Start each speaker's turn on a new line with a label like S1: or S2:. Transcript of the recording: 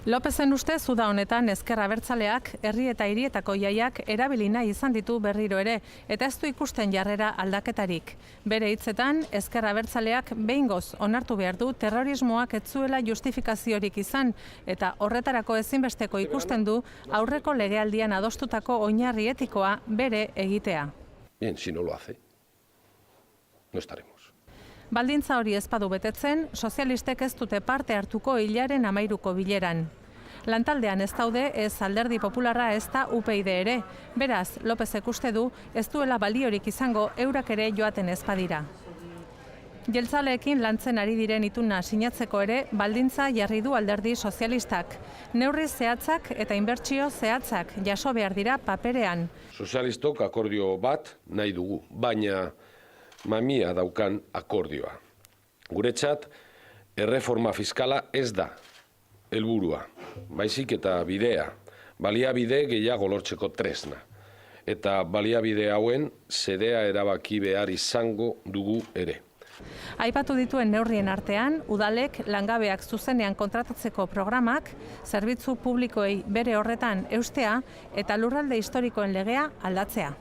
S1: Lopezen ustez uda honetan ezker abertzaleak herri eta hirietako jaiak erabili nahi izan ditu berriro ere, eta ez du ikusten jarrera aldaketarik. Bere hitzetan, ezker abertzaleak behingoz onartu behar du terrorismoak ez zuela justifikaziorik izan, eta horretarako ezinbesteko ikusten du aurreko legealdian adostutako oinarri etikoa bere egitea.
S2: Bien, si no lo hace, no estaremos.
S1: Baldintza hori ez badu betetzen, sozialistek ez dute parte hartuko hilaren 13ko bileran. Lantaldean ez daude ez Alderdi Popularra ez da UPyD ere. Beraz, Lopezek uste du ez duela baliorik izango eurak ere joaten ez badira. Jeltzaleekin lantzen ari diren ituna sinatzeko ere baldintza jarri du Alderdi Sozialistak. Neurri zehatzak eta inbertsio zehatzak jaso behar dira paperean.
S2: Sozialistok akordio bat nahi dugu, baina mamia daukan akordioa. Guretzat, erreforma fiskala ez da helburua, baizik eta bidea, baliabide gehiago lortzeko tresna. Eta baliabide hauen xedea erabaki behar izango dugu ere.
S1: Aipatu dituen neurrien artean, udalek langabeak zuzenean kontratatzeko programak, zerbitzu publikoei bere horretan eustea eta lurralde historikoen legea aldatzea.